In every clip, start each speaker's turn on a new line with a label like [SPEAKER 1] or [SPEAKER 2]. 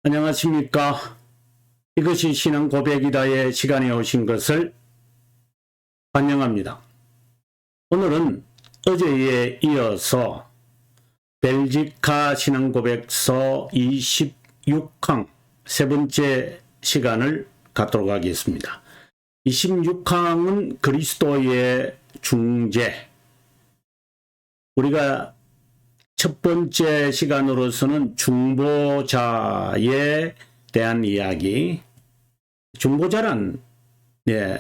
[SPEAKER 1] 안녕하십니까. 이것이 신앙 고백이다의 시간에 오신 것을 환영합니다. 오늘은 어제에 이어서 벨지카 신앙 고백서 26항 세 번째 시간을 갖도록 하겠습니다. 26항은 그리스도의 중재. 우리가 첫 번째 시간으로서는 중보자에 대한 이야기, 중보자란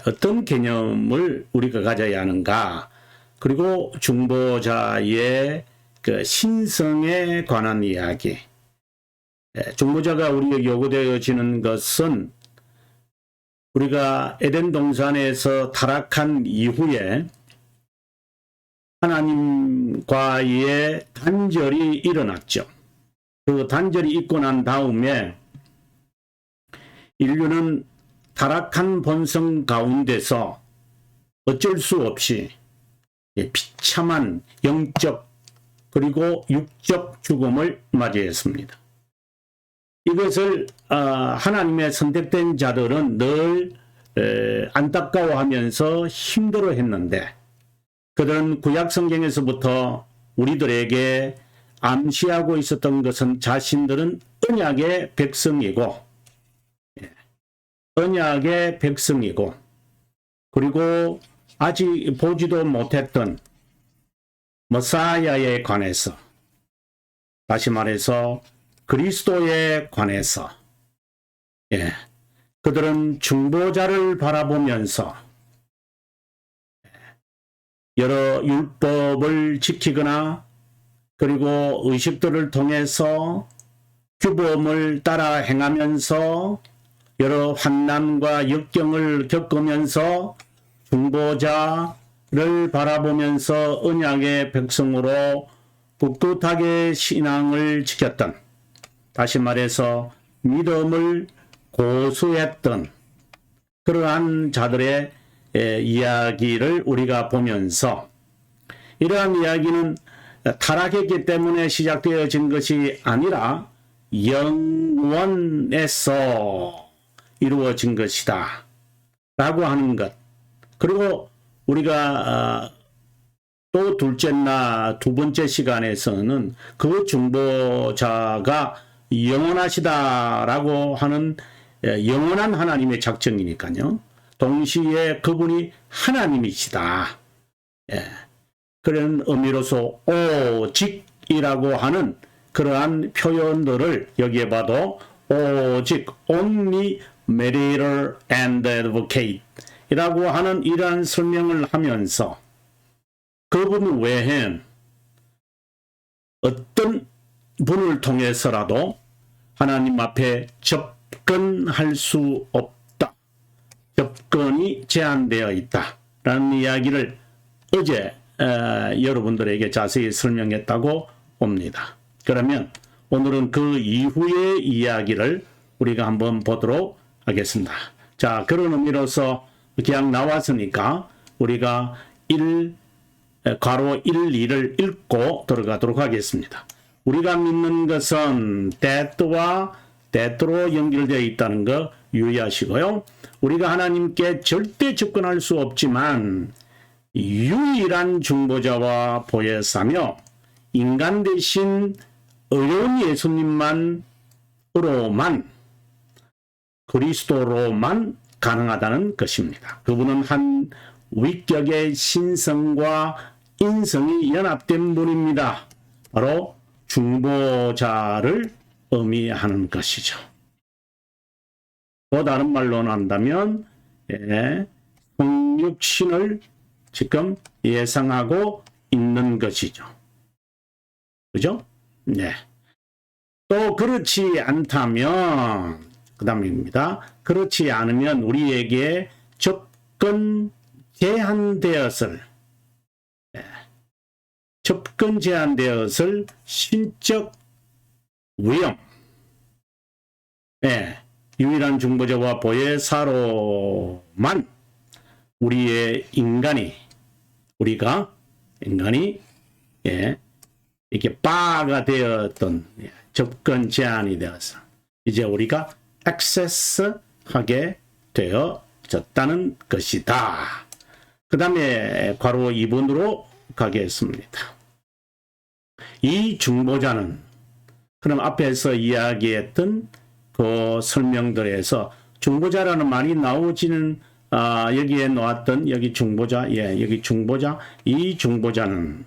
[SPEAKER 1] 어떤 개념을 우리가 가져야 하는가, 그리고 중보자의 그 신성에 관한 이야기. 중보자가 우리에게 요구되어지는 것은 우리가 에덴 동산에서 타락한 이후에 하나님과의 단절이 일어났죠. 그 단절이 있고 난 다음에 인류는 타락한 본성 가운데서 어쩔 수 없이 비참한 영적 그리고 육적 죽음을 맞이했습니다. 이것을 하나님의 선택된 자들은 늘 안타까워하면서 힘들어했는데, 그들은 구약 성경에서부터 우리들에게 암시하고 있었던 것은 자신들은 언약의 백성이고, 그리고 아직 보지도 못했던 머사야에 관해서, 다시 말해서 그리스도에 관해서, 그들은 중보자를 바라보면서 여러 율법을 지키거나 그리고 의식들을 통해서 규범을 따라 행하면서 여러 환난과 역경을 겪으면서 중보자를 바라보면서 언약의 백성으로 꿋꿋하게 신앙을 지켰던, 다시 말해서 믿음을 고수했던 그러한 자들의 이야기를 우리가 보면서, 이러한 이야기는 타락했기 때문에 시작되어진 것이 아니라 영원에서 이루어진 것이다 라고 하는 것. 그리고 우리가 또 둘째나 두 번째 시간에서는 그 중보자가 영원하시다라고 하는 영원한 하나님의 작정이니까요. 동시에 그분이 하나님이시다. 그런 의미로서 오직이라고 하는 그러한 표현들을 여기에 봐도 오직, only mediator and advocate 이라고 하는 이러한 설명을 하면서 그분 외엔 어떤 분을 통해서라도 하나님 앞에 접근할 수 없다. 접근이 제한되어 있다라는 이야기를 어제 여러분들에게 자세히 설명했다고 봅니다. 그러면 오늘은 그 이후의 이야기를 우리가 한번 보도록 하겠습니다. 자, 그런 의미로서 그냥 나왔으니까 우리가 괄호 1, 2를 읽고 들어가도록 하겠습니다. 우리가 믿는 것은 that와 that로 연결되어 있다는 거 유의하시고요. 우리가 하나님께 절대 접근할 수 없지만 유일한 중보자와 보혜사며 인간 대신 의로운 예수님만으로만, 그리스도로만 가능하다는 것입니다. 그분은 한 위격의 신성과 인성이 연합된 분입니다. 바로 중보자를 의미하는 것이죠. 또 다른 말로 한다면 성육신을 지금 예상하고 있는 것이죠. 그죠? 네. 또 그렇지 않다면, 그 다음입니다. 그렇지 않으면 우리에게 접근 제한되었을 신적 위험, 유일한 중보자와 보혜사로만 우리가 인간이 이렇게 바가 되었던 접근 제한이 되어서 이제 우리가 액세스하게 되어졌다는 것이다. 그 다음에 괄호 2번으로 가겠습니다. 이 중보자는, 그럼 앞에서 이야기했던 그 설명들에서 중보자라는 말이 나오지는, 여기에 놓았던 여기 중보자, 여기 중보자, 이 중보자는,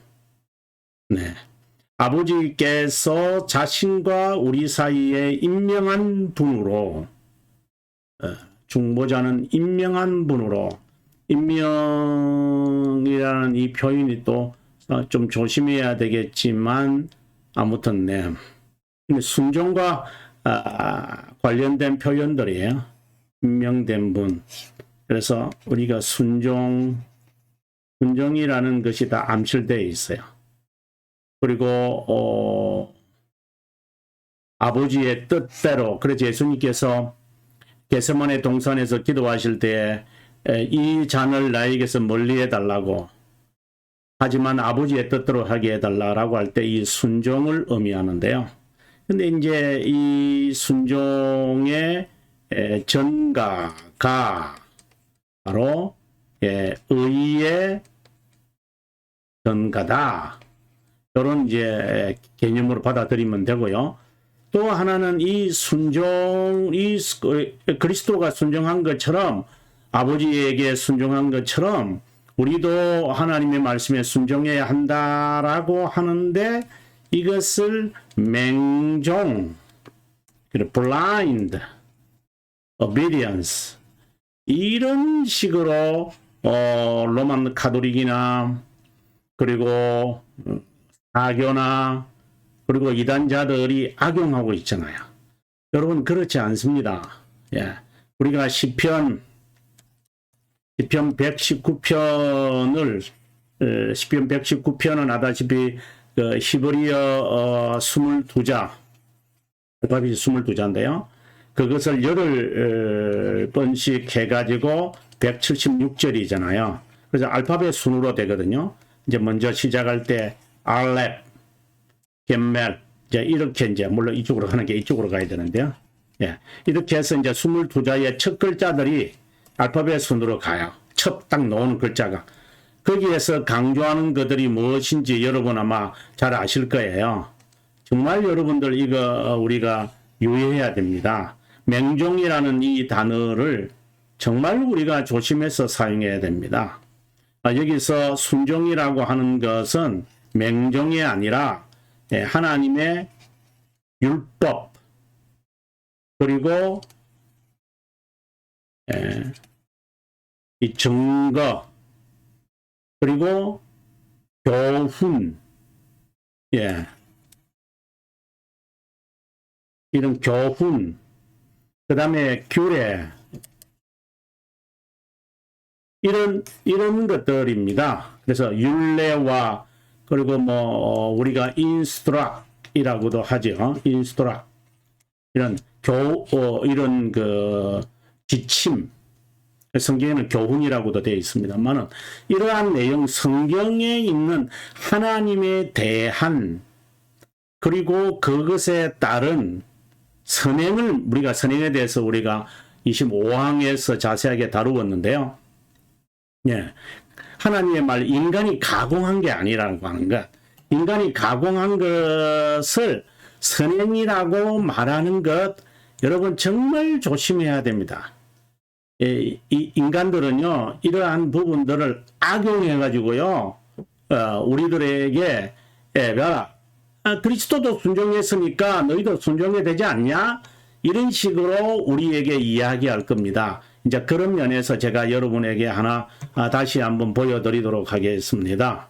[SPEAKER 1] 아버지께서 자신과 우리 사이에 임명한 분으로, 중보자는 임명한 분으로, 임명이라는 이 표현이 또 좀 조심해야 되겠지만, 아무튼, 순종과 관련된 표현들이에요. 임명된 분. 그래서 우리가 순종이라는 것이 다 암실되어 있어요. 그리고 아버지의 뜻대로, 그래서 예수님께서 겟세마네 동산에서 기도하실 때 이 잔을 나에게서 멀리 해달라고, 하지만 아버지의 뜻대로 하게 해달라고 할 때 이 순종을 의미하는데요. 근데 이제 이 순종의 전가가 바로 의의 전가다. 이런 이제 개념으로 받아들이면 되고요. 또 하나는 이 순종, 그리스도가 순종한 것처럼, 아버지에게 순종한 것처럼 우리도 하나님의 말씀에 순종해야 한다라고 하는데, 이것을 맹종, blind obedience, 이런 식으로 로만 가톨릭이나 그리고 사교나 그리고 이단자들이 악용하고 있잖아요. 여러분, 그렇지 않습니다. 우리가 시편 119편은 아다시피 히브리어 22자, 알파벳이 22자인데요. 그것을 8번씩 해가지고 176절이잖아요. 그래서 알파벳 순으로 되거든요. 이제 먼저 시작할 때 알렙, 겟멜, 이제 이렇게 이제 물론 이쪽으로 가는 게 이쪽으로 가야 되는데요. 이렇게 해서 이제 22자의 첫 글자들이 알파벳 순으로 가요. 첫 딱 나오는 글자가. 거기에서 강조하는 것들이 무엇인지 여러분 아마 잘 아실 거예요. 정말 여러분들 이거 우리가 유의해야 됩니다. 맹종이라는 이 단어를 정말 우리가 조심해서 사용해야 됩니다. 여기서 순종이라고 하는 것은 맹종이 아니라 하나님의 율법, 그리고 이 증거, 그리고 교훈, 이런 교훈, 그 다음에 규례, 이런 것들입니다. 그래서 율례와, 그리고 우리가 인스트락이라고도 하죠. 인스트락, 이런 이런 지침, 성경에는 교훈이라고도 되어 있습니다만은, 이러한 내용, 성경에 있는 하나님에 대한, 그리고 그것에 따른 선행을, 우리가 선행에 대해서 우리가 25항에서 자세하게 다루었는데요. 하나님의 말, 인간이 가공한 게 아니라고 하는 것, 인간이 가공한 것을 선행이라고 말하는 것, 여러분 정말 조심해야 됩니다. 이 인간들은요, 이러한 부분들을 악용해가지고요, 우리들에게 그리스도도 순종했으니까 너희도 순종해야 되지 않냐? 이런 식으로 우리에게 이야기할 겁니다. 이제 그런 면에서 제가 여러분에게 하나 다시 한번 보여드리도록 하겠습니다.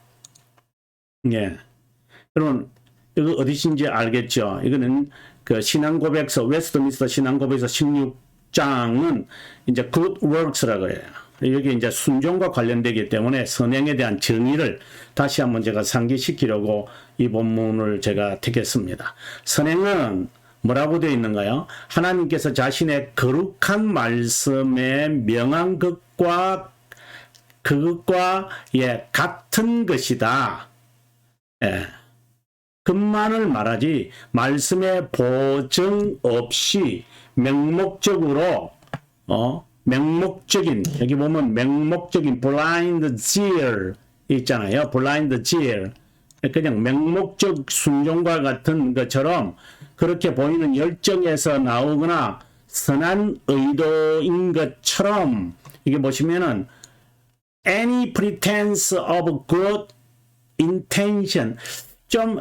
[SPEAKER 1] 여러분, 이거 어디신지 알겠죠? 이거는 그 신앙고백서, 웨스트민스터 신앙고백서 16장은 이제 good works라고 해요. 여기 이제 순종과 관련되기 때문에 선행에 대한 정의를 다시 한번 제가 상기시키려고 이 본문을 제가 택했습니다. 선행은 뭐라고 되어 있는가요? 하나님께서 자신의 거룩한 말씀에 명한 그것과 같은 것이다. 것만을 말하지 말씀에 보정 없이 맹목적으로 맹목적인, 여기 보면 맹목적인 blind zeal 있잖아요. blind zeal. 그냥 맹목적 순종과 같은 것처럼 그렇게 보이는 열정에서 나오거나 선한 의도인 것처럼, 이게 보시면은 any pretense of good intention, 좀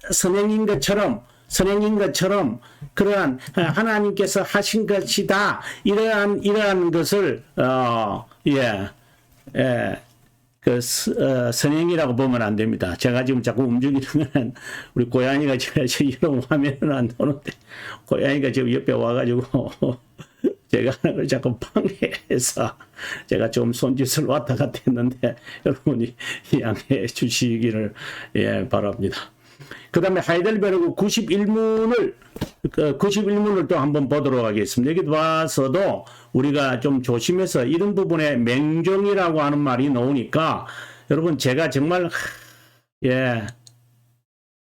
[SPEAKER 1] 선행인 것처럼 그러한 하나님께서 하신 것이다, 이러한 것을 선행이라고 보면 안 됩니다. 제가 지금 자꾸 움직이는 건 우리 고양이가 지금 이런 화면은 안 나오는데, 고양이가 지금 옆에 와가지고 제가 하는 걸 자꾸 방해해서 제가 좀 손짓을 왔다 갔다 했는데 여러분이 이해해 주시기를 바랍니다. 그 다음에 하이델베르크 91문을 또 한번 보도록 하겠습니다. 여기 봐서도 우리가 좀 조심해서 이런 부분에 맹종이라고 하는 말이 나오니까 여러분, 제가 정말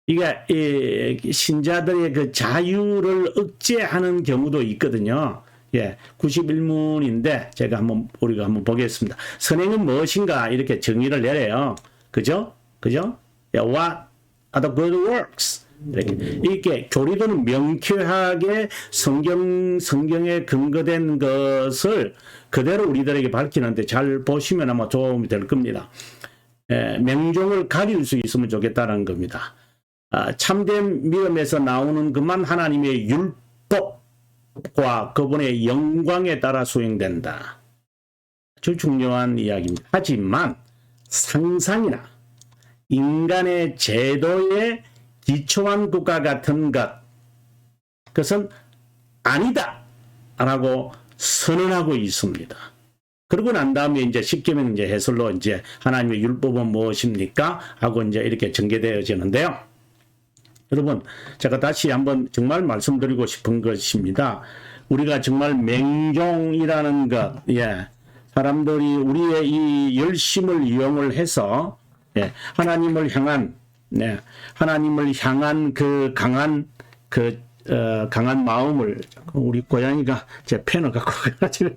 [SPEAKER 1] 이게 신자들의 그 자유를 억제하는 경우도 있거든요. 91문인데 우리가 한번 보겠습니다. 선행은 무엇인가 이렇게 정의를 내려요. 그죠? What are the good works? 이렇게 교리도는 명쾌하게 성경에 근거된 것을 그대로 우리들에게 밝히는데 잘 보시면 아마 도움이 될 겁니다. 맹종을 가릴 수 있으면 좋겠다는 겁니다. 참된 믿음에서 나오는 것만 하나님의 율법과 그분의 영광에 따라 수행된다. 아주 중요한 이야기입니다. 하지만 상상이나 인간의 제도에 기초한 것과 같은 그것은 아니다 라고 선언하고 있습니다. 그러고 난 다음에 이제 십계명 해설로 하나님의 율법은 무엇입니까? 하고 이렇게 전개되어지는데요. 여러분, 제가 다시 한번 정말 말씀드리고 싶은 것입니다. 우리가 정말 맹종이라는 것, 사람들이 우리의 이 열심을 이용을 해서 하나님을 향한 그 강한 마음을, 우리 고양이가 제 펜을 갖고 가가지고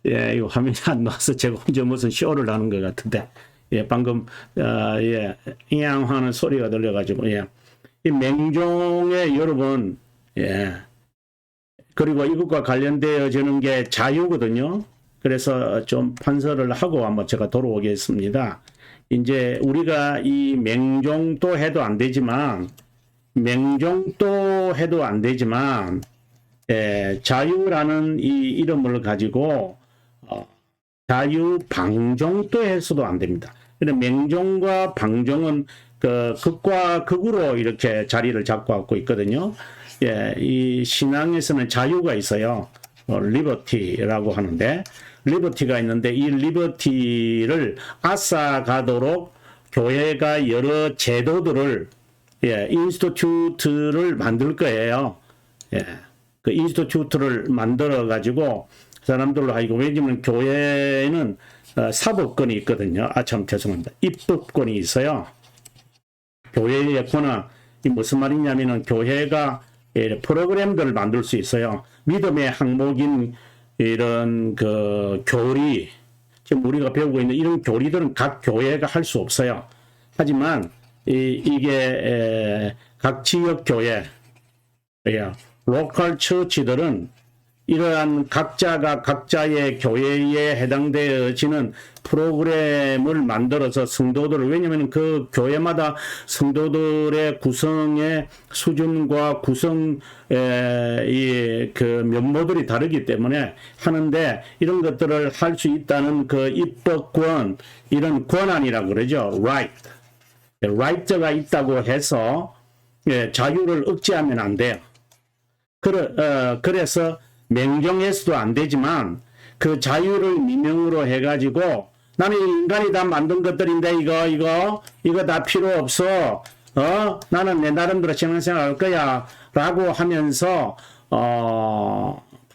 [SPEAKER 1] 이거 화면이 안 나와서 제가 혼자 무슨 쇼를 하는 것 같은데, 방금 이양 하는 소리가 들려가지고, 이 맹종의 여러분, 그리고 이것과 관련되어지는 게 자유거든요. 그래서 좀 판서를 하고 한번 제가 돌아오겠습니다. 이제 우리가 이 맹종도 해도 안 되지만 자유라는 이 이름을 가지고 자유 방종도 해서도 안 됩니다. 맹종과 방종은 극과 극으로 이렇게 자리를 잡고 갖고 있거든요. 이 신앙에서는 자유가 있어요. 리버티라고 하는데, 리버티가 있는데 이 리버티를 앗아가도록 교회가 여러 제도들을 인스티튜트를 만들 거예요. 그 인스티튜트를 만들어 가지고 사람들로 하여금, 왜냐면 교회는 사법권이 있거든요. 참 죄송합니다. 입법권이 있어요. 교회의 권한, 이 무슨 말이냐면은 교회가 프로그램들을 만들 수 있어요. 믿음의 항목인 이런 그 교리, 지금 우리가 배우고 있는 이런 교리들은 각 교회가 할 수 없어요. 하지만 이게 각 지역 교회, 로컬 처치들은 이러한 각자가 각자의 교회에 해당되어지는 프로그램을 만들어서 성도들을, 왜냐하면 그 교회마다 성도들의 구성의 수준과 구성 그 면모들이 다르기 때문에 하는데, 이런 것들을 할 수 있다는 그 입법권, 이런 권한이라고 그러죠. right가 있다고 해서 자유를 억제하면 안 돼요. 그래서 맹종해서도 안 되지만 그 자유를 미명으로 해가지고 나는 인간이 다 만든 것들인데 이거 다 필요 없어. 나는 내 나름대로 신앙생활 할 거야 라고 하면서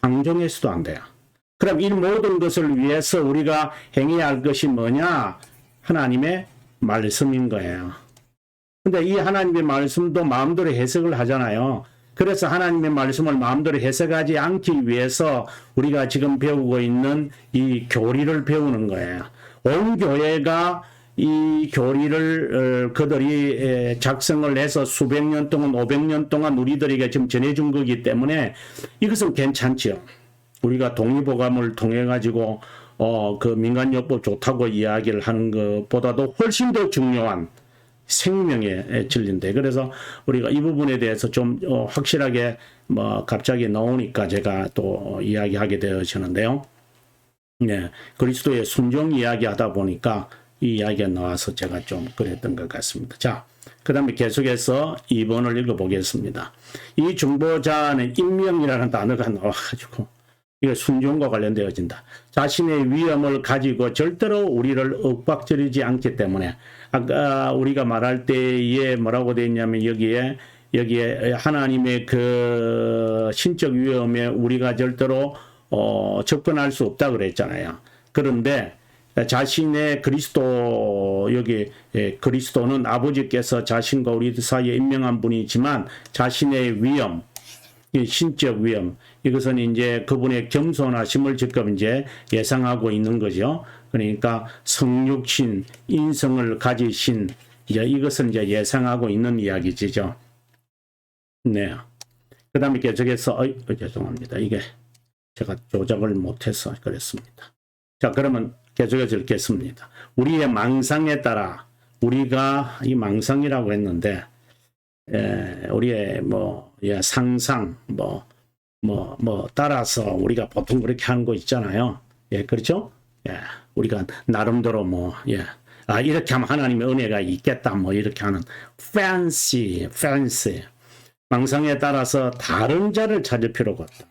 [SPEAKER 1] 방종해서도 안 돼요. 그럼 이 모든 것을 위해서 우리가 행해야 할 것이 뭐냐? 하나님의 말씀인 거예요. 근데 이 하나님의 말씀도 마음대로 해석을 하잖아요. 그래서 하나님의 말씀을 마음대로 해석하지 않기 위해서 우리가 지금 배우고 있는 이 교리를 배우는 거예요. 온 교회가 이 교리를 그들이 작성을 해서 수백 년 동안 500년 동안 우리들에게 지금 전해준 거기 때문에 이것은 괜찮죠. 우리가 동의보감을 통해 가지고 그 민간요법 좋다고 이야기를 하는 것보다도 훨씬 더 중요한 생명의 진리인데, 그래서 우리가 이 부분에 대해서 좀 확실하게 갑자기 나오니까 제가 또 이야기하게 되어지는데요. 네, 그리스도의 순종 이야기하다 보니까 이 이야기가 나와서 제가 좀 그랬던 것 같습니다. 자, 그 다음에 계속해서 2번을 읽어보겠습니다. 이 중보자는 임명이라는 단어가 나와가지고 이게 순종과 관련되어진다. 자신의 위엄을 가지고 절대로 우리를 윽박지르지 않기 때문에, 아까 우리가 말할 때에 뭐라고 되어 있냐면 여기에 하나님의 그 신적 위엄에 우리가 절대로 접근할 수 없다 그랬잖아요. 그런데 자신의 그리스도, 여기 그리스도는 아버지께서 자신과 우리 사이에 임명한 분이지만 자신의 위엄, 신적 위엄, 이것은 이제 그분의 겸손하심을 지금 이제 예상하고 있는 거죠. 그러니까 성육신, 인성을 가지신, 이제 이것은 이제 예상하고 있는 이야기지죠. 네. 그 다음에 계속해서, 죄송합니다. 이게 제가 조작을 못해서 그랬습니다. 자, 그러면 계속해서 읽겠습니다. 우리의 망상에 따라, 우리가 이 망상이라고 했는데, 우리의 상상, 따라서 우리가 보통 그렇게 하는 거 있잖아요. 예, 그렇죠? 예, 우리가 나름대로 이렇게 하면 하나님의 은혜가 있겠다, 이렇게 하는 fancy. 망상에 따라서 다른 자를 찾을 필요가 없다.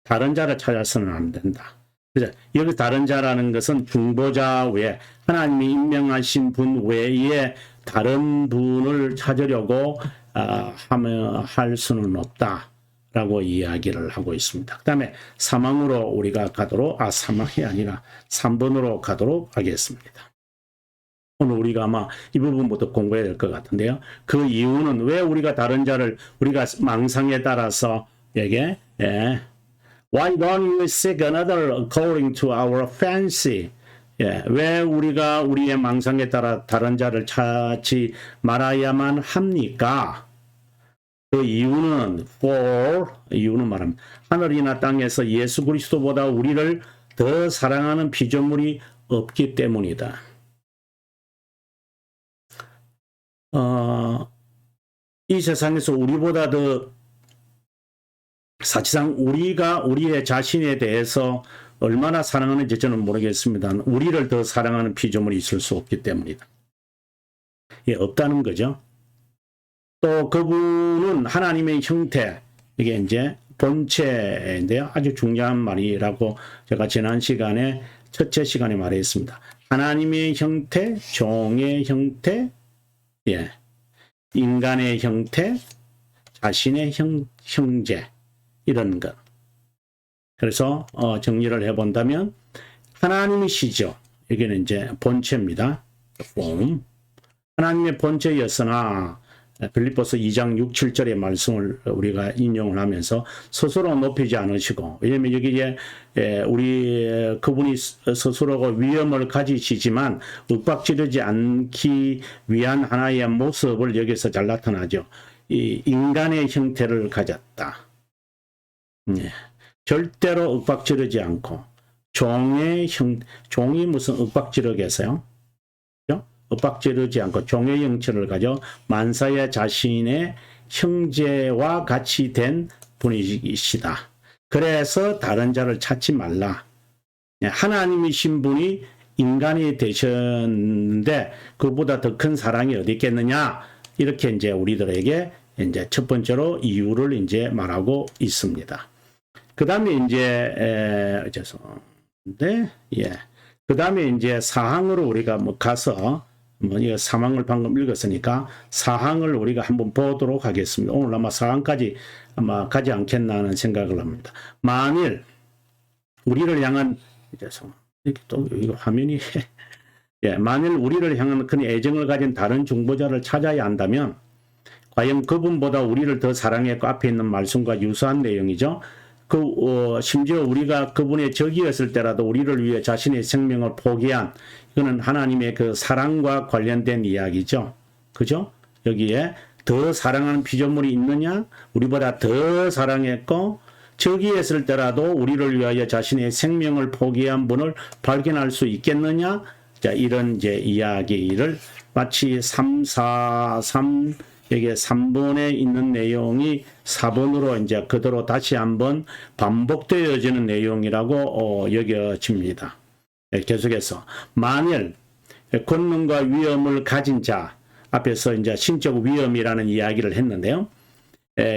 [SPEAKER 1] 다른 자를 찾아서는 안 된다. 그죠? 여기 다른 자라는 것은 중보자 외에, 하나님이 임명하신 분 외에 다른 분을 찾으려고 할 수는 없다라고 이야기를 하고 있습니다. 그 다음에 사망으로 우리가 가도록, 사망이 아니라 3번으로 가도록 하겠습니다. 오늘 우리가 아마 이 부분부터 공부해야 될 것 같은데요. 그 이유는 왜 우리가 다른 자를, 우리가 망상에 따라서 Why don't you seek another according to our fancy? 왜 우리가 우리의 망상에 따라 다른 자를 찾지 말아야만 합니까? 그 이유는 이유는 말합니다. 하늘이나 땅에서 예수 그리스도보다 우리를 더 사랑하는 피조물이 없기 때문이다. 이 세상에서 우리보다 더 사실상 우리가 우리의 자신에 대해서 얼마나 사랑하는지 저는 모르겠습니다. 우리를 더 사랑하는 피조물이 있을 수 없기 때문이다. 없다는 거죠. 또 그분은 하나님의 형태, 이게 이제 본체인데요. 아주 중요한 말이라고 제가 지난 시간에, 첫째 시간에 말했습니다. 하나님의 형태, 종의 형태, 인간의 형태, 자신의 형제, 이런 것. 그래서 정리를 해본다면 하나님이시죠. 여기는 이제 본체입니다. form. 하나님의 본체였으나 빌립보서 2장 6, 7절의 말씀을 우리가 인용을 하면서 스스로 높이지 않으시고, 왜냐하면 여기에 그분이 스스로 위엄을 가지시지만 윽박지르지 않기 위한 하나의 모습을 여기서 잘 나타나죠. 이 인간의 형태를 가졌다. 절대로 윽박지르지 않고, 종이 무슨 윽박지르겠어요? 윽박지르지 않고 종의 형체를 가져 만사의 자신의 형제와 같이 된 분이시다. 그래서 다른 자를 찾지 말라. 하나님이신 분이 인간이 되셨는데 그보다 더 큰 사랑이 어디 있겠느냐? 이렇게 이제 우리들에게 이제 첫 번째로 이유를 이제 말하고 있습니다. 그 다음에 이제, 그 다음에 이제 사항으로 우리가 가서, 이 사망을 방금 읽었으니까 사항을 우리가 한번 보도록 하겠습니다. 오늘 아마 사항까지 아마 가지 않겠나 하는 생각을 합니다. 만일 우리를 향한, 이렇게 또 이거 화면이 예, 만일 우리를 향한 큰 애정을 가진 다른 중보자를 찾아야 한다면 과연 그분보다 우리를 더 사랑했고 앞에 있는 말씀과 유사한 내용이죠. 심지어 우리가 그분의 적이었을 때라도 우리를 위해 자신의 생명을 포기한 이거는 하나님의 그 사랑과 관련된 이야기죠. 그죠? 여기에 더 사랑하는 피조물이 있느냐? 우리보다 더 사랑했고 적이었을 때라도 우리를 위하여 자신의 생명을 포기한 분을 발견할 수 있겠느냐? 자, 이런 이제 이야기를 마치 3, 4, 3 여기에 3번에 있는 내용이 4번으로 이제 그대로 다시 한번 반복되어지는 내용이라고 여겨집니다. 계속해서 만일 권능과 위엄을 가진 자 앞에서 이제 신적 위엄이라는 이야기를 했는데요.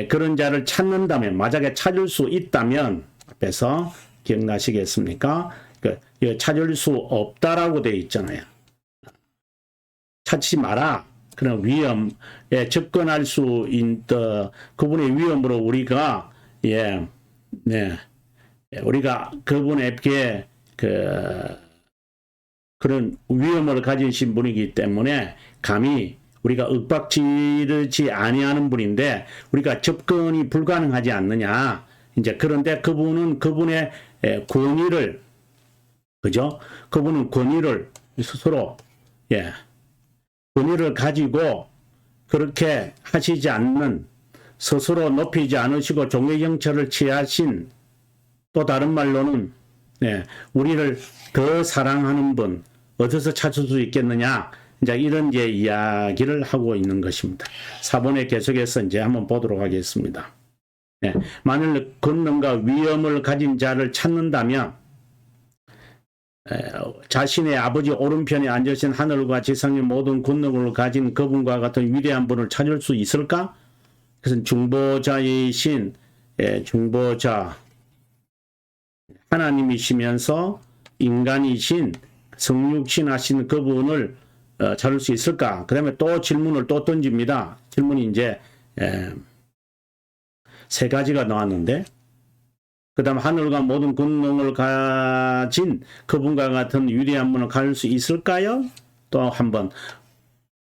[SPEAKER 1] 그런 자를 찾는다면 만약에 찾을 수 있다면 앞에서 기억나시겠습니까? 찾을 수 없다라고 되어 있잖아요. 찾지 마라. 그런 위험에 접근할 수 있는 그분의 위험으로 우리가 우리가 그분에게 그런 위험을 가지신 분이기 때문에 감히 우리가 윽박지르지 아니하는 분인데 우리가 접근이 불가능하지 않느냐. 이제 그런데 그분은 그분의 권위를 그죠? 그분은 권위를 스스로 권위를 가지고 그렇게 하시지 않는 스스로 높이지 않으시고 종의 형체를 취하신 또 다른 말로는 우리를 더 사랑하는 분 어디서 찾을 수 있겠느냐 이제 이런 이제 이야기를 하고 있는 것입니다. 4번에 계속해서 이제 한번 보도록 하겠습니다. 만일 권능과 위엄을 가진 자를 찾는다면 자신의 아버지 오른편에 앉으신 하늘과 지상의 모든 권능을 가진 그분과 같은 위대한 분을 찾을 수 있을까? 그것은 중보자이신 중보자 하나님이시면서 인간이신 성육신 하신 그분을 찾을 수 있을까? 그 다음에 또 질문을 또 던집니다. 질문이 이제 세 가지가 나왔는데 그 다음 하늘과 모든 권능을 가진 그분과 같은 위대한 분을 가질 수 있을까요? 또 한번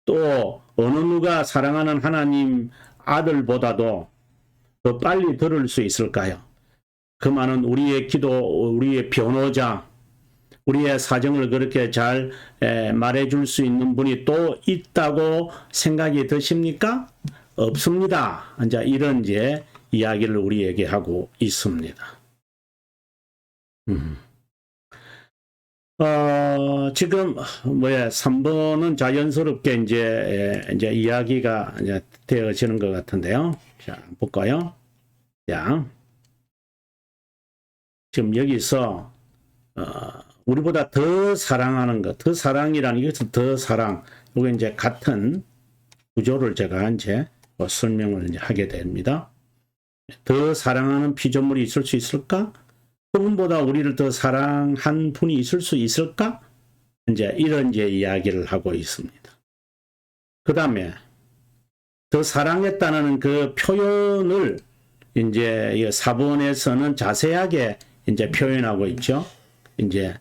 [SPEAKER 1] 또 어느 누가 사랑하는 하나님 아들보다도 더 빨리 들을 수 있을까요? 그 많은 우리의 기도, 우리의 변호자, 우리의 사정을 그렇게 잘 말해줄 수 있는 분이 또 있다고 생각이 드십니까? 없습니다. 이제 이런 이제 이야기를 우리에게 하고 있습니다. 지금 3번은 자연스럽게 이제 이야기가 이제 되어지는 것 같은데요. 자, 볼까요? 자, 지금 여기서 우리보다 더 사랑하는 것, 더 사랑이라는 것은 더 사랑. 이게 이제 같은 구조를 제가 이제 설명을 이제 하게 됩니다. 더 사랑하는 피조물이 있을 수 있을까? 그분보다 우리를 더 사랑한 분이 있을 수 있을까? 이제 이런 이제 이야기를 하고 있습니다. 그 다음에 더 사랑했다는 그 표현을 이제 4번에서는 자세하게 이제 표현하고 있죠. 이제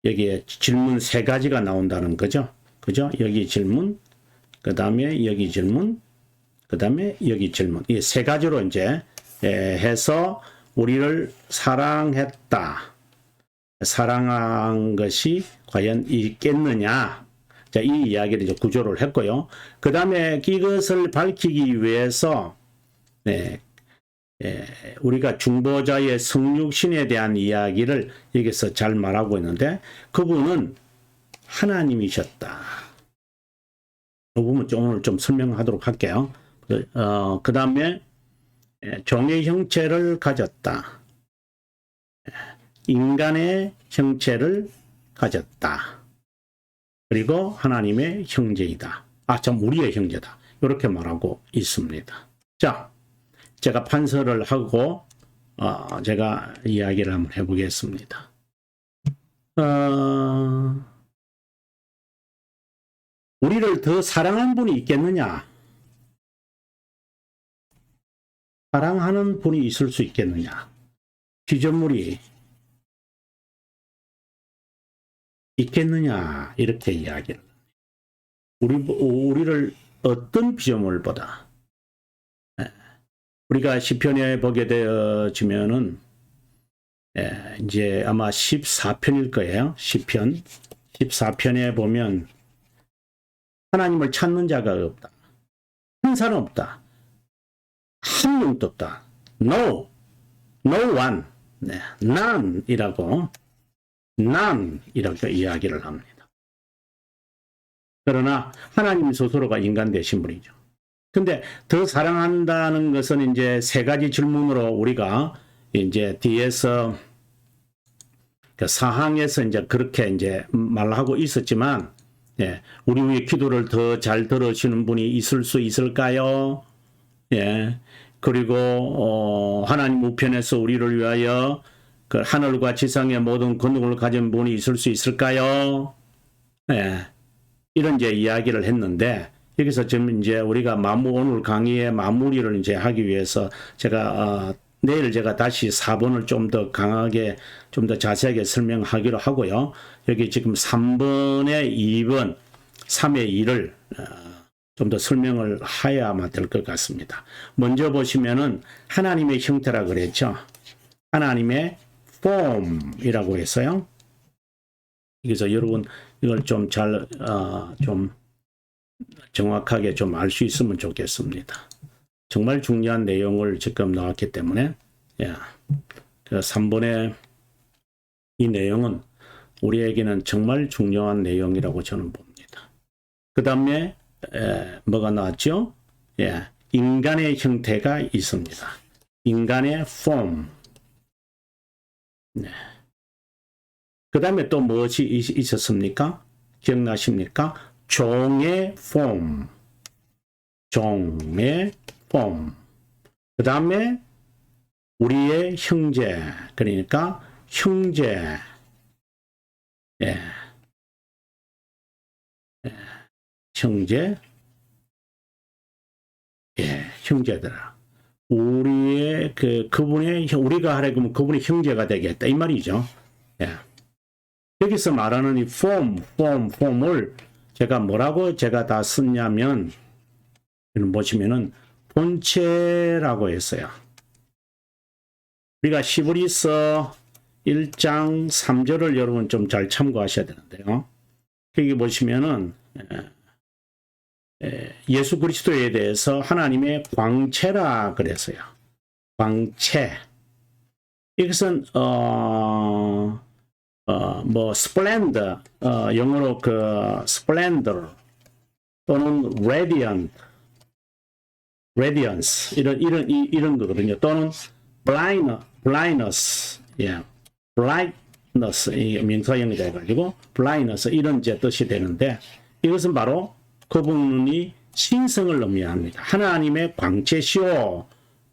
[SPEAKER 1] 여기에 질문 3가지가 나온다는 거죠. 그죠? 여기 질문, 그 다음에 여기 질문, 그 다음에 여기 질문. 이 3가지로 이제 해서 우리를 사랑했다. 사랑한 것이 과연 있겠느냐. 자, 이 이야기를 이제 구조를 했고요. 그 다음에 이것을 밝히기 위해서, 우리가 중보자의 성육신에 대한 이야기를 여기서 잘 말하고 있는데, 그분은 하나님이셨다. 이 부분 오늘 좀 설명하도록 할게요. 그 다음에, 종의 형체를 가졌다. 인간의 형체를 가졌다. 그리고 하나님의 형제이다. 우리의 형제다. 이렇게 말하고 있습니다. 자, 제가 판서를 하고 제가 이야기를 한번 해보겠습니다. 우리를 더 사랑한 분이 있겠느냐? 사랑하는 분이 있을 수 있겠느냐? 피조물이 있겠느냐 이렇게 이야기를. 우리를 어떤 피조물 보다 우리가 시편에 보게 되어지면은 이제 아마 14편일 거예요. 시편 14편에 보면 하나님을 찾는 자가 없다. 한 사람 없다. 한 명도 없다. No one. 네, none이라고 이야기를 합니다. 그러나 하나님 스스로가 인간 되신 분이죠. 근데 더 사랑한다는 것은 이제 세 가지 질문으로 우리가 이제 뒤에서 그 사항에서 이제 그렇게 이제 말하고 있었지만, 예, 우리의 기도를 더 잘 들으시는 분이 있을 수 있을까요? 예. 그리고 하나님 우편에서 우리를 위하여 그 하늘과 지상의 모든 권능을 가진 분이 있을 수 있을까요? 예. 이런 이제 이야기를 했는데, 여기서 지금 이제 우리가 오늘 강의의 마무리를 이제 하기 위해서 제가 내일 제가 다시 4번을 좀 더 강하게 좀 더 자세하게 설명하기로 하고요. 여기 지금 3번에 2번, 3의 2를 좀 더 설명을 해야만 될 것 같습니다. 먼저 보시면은 하나님의 형태라 그랬죠. 하나님의 form이라고 했어요. 그래서 여러분 이걸 좀 좀 정확하게 좀 알 수 있으면 좋겠습니다. 정말 중요한 내용을 지금 나왔기 때문에, 예, 그 3번의 이 내용은 우리에게는 정말 중요한 내용이라고 저는 봅니다. 그 다음에 뭐가 나왔죠? 예, 인간의 형태가 있습니다. 인간의 form. 네. 그 다음에 또 무엇이 있었습니까? 기억나십니까? 종의 form. 종의 form. 그 다음에 우리의 형제. 그러니까 형제. 예. 형제. 예, 형제들아. 우리의 그분의 우리가 하려 그러면 그분의 형제가 되겠다 이 말이죠. 예. 여기서 말하는 이 form을 제가 뭐라고 제가 다 썼냐면, 보시면은 본체라고 했어요. 우리가 히브리서 1장 3절을 여러분 좀 잘 참고하셔야 되는데요. 여기 보시면은 예수 그리스도에 대해서 하나님의 광채라 그랬어요. 광채. 이것은 뭐 splendor, 영어로 그 splendor 또는 radiance 이런 거거든요. 또는 blindness, 예, brightness 이 명사형이 돼가지고 blindness 이런 제 뜻이 되는데, 이것은 바로 그분이 신성을 의미합니다. 하나님의 광채시오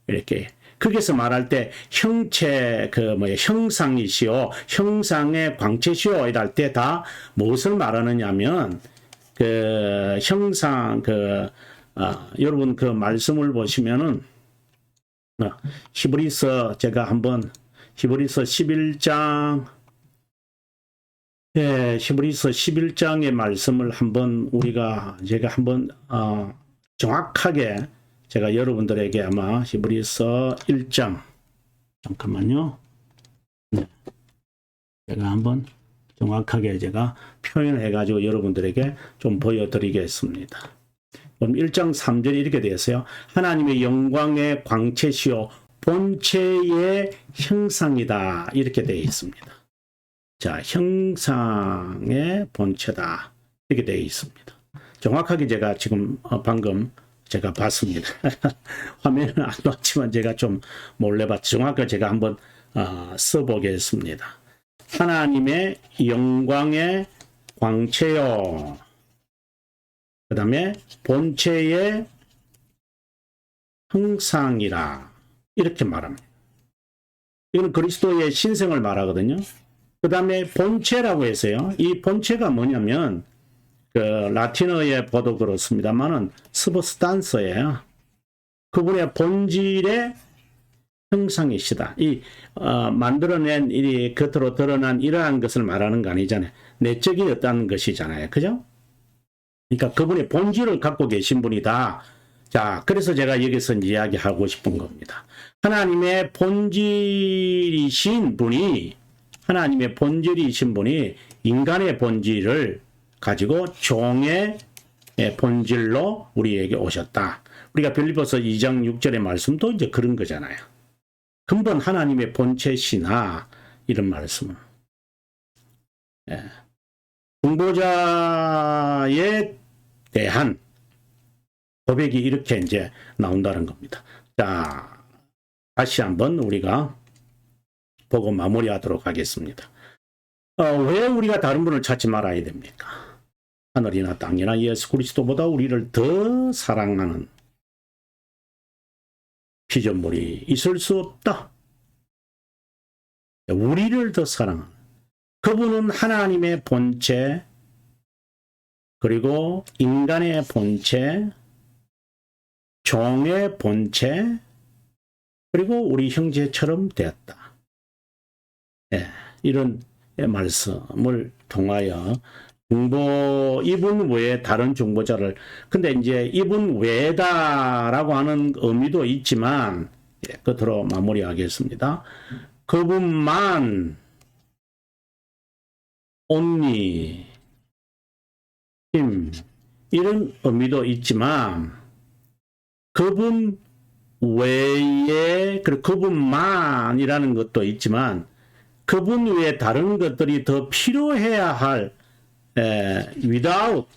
[SPEAKER 1] 이렇게. 거기서 말할 때 형체 형상이시오, 형상의 광채시오 이럴 때 다 무엇을 말하느냐면 그 형상 여러분 그 말씀을 보시면은 히브리서 제가 한번 히브리서 11장 히브리서 11장의 말씀을 한번 제가 한번 정확하게 제가 여러분들에게 아마 히브리서 1장 잠깐만요. 네. 제가 한번 정확하게 제가 표현해 가지고 여러분들에게 좀 보여드리겠습니다. 그럼 1장 3절이 이렇게 되어 있어요. 하나님의 영광의 광채시요 본체의 형상이다 이렇게 되어 있습니다. 자, 형상의 본체다 이렇게 되어 있습니다. 정확하게 제가 지금 방금 제가 봤습니다. 화면은 안 봤지만 제가 좀 몰래 봤죠. 정확하게 제가 한번 써보겠습니다. 하나님의 영광의 광채요. 그 다음에 본체의 형상이라 이렇게 말합니다. 이건 그리스도의 신성을 말하거든요. 그 다음에 본체라고 했어요. 이 본체가 뭐냐면 그 라틴어에 보도 그렇습니다만은 스브스탄스예요. 그분의 본질의 형상의 시다. 만들어낸 이 겉으로 드러난 이러한 것을 말하는 거 아니잖아요. 내적이었다는 것이잖아요. 그죠? 그러니까 그분의 본질을 갖고 계신 분이다. 자, 그래서 제가 여기서 이야기하고 싶은 겁니다. 하나님의 본질이신 분이 인간의 본질을 가지고 종의 본질로 우리에게 오셨다. 우리가 빌립보서 2장 6절의 말씀도 이제 그런 거잖아요. 근본 하나님의 본체시나 이런 말씀은. 중보자에 대한 고백이 이렇게 이제 나온다는 겁니다. 자, 다시 한번 우리가 보고 마무리하도록 하겠습니다. 왜 우리가 다른 분을 찾지 말아야 됩니까? 하늘이나 땅이나 예수 그리스도보다 우리를 더 사랑하는 피조물이 있을 수 없다. 우리를 더 사랑하는 그분은 하나님의 본체 그리고 인간의 본체 종의 본체 그리고 우리 형제처럼 되었다. 이런 말씀을 통하여 이분 외에 다른 중보자를 근데 이제 이분 외다라고 하는 의미도 있지만 끝으로 마무리하겠습니다. 그분만 only him 이런 의미도 있지만 그분 외에 그리고 그분만이라는 것도 있지만 그분 외에 다른 것들이 더 필요해야 할 without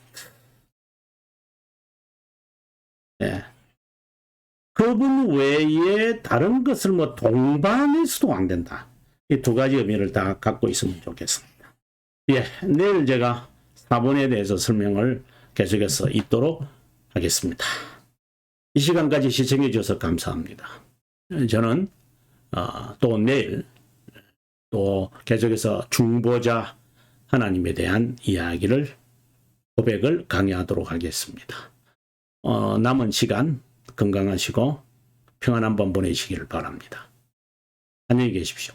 [SPEAKER 1] 그분 외에 다른 것을 뭐 동반해서도 안 된다. 이 두 가지 의미를 다 갖고 있으면 좋겠습니다. 내일 제가 4번에 대해서 설명을 계속해서 있도록 하겠습니다. 이 시간까지 시청해 주셔서 감사합니다. 저는 또 내일 또 계속해서 중보자 하나님에 대한 이야기를 고백을 강의하도록 하겠습니다. 남은 시간 건강하시고 평안한 밤 보내시기를 바랍니다. 안녕히 계십시오.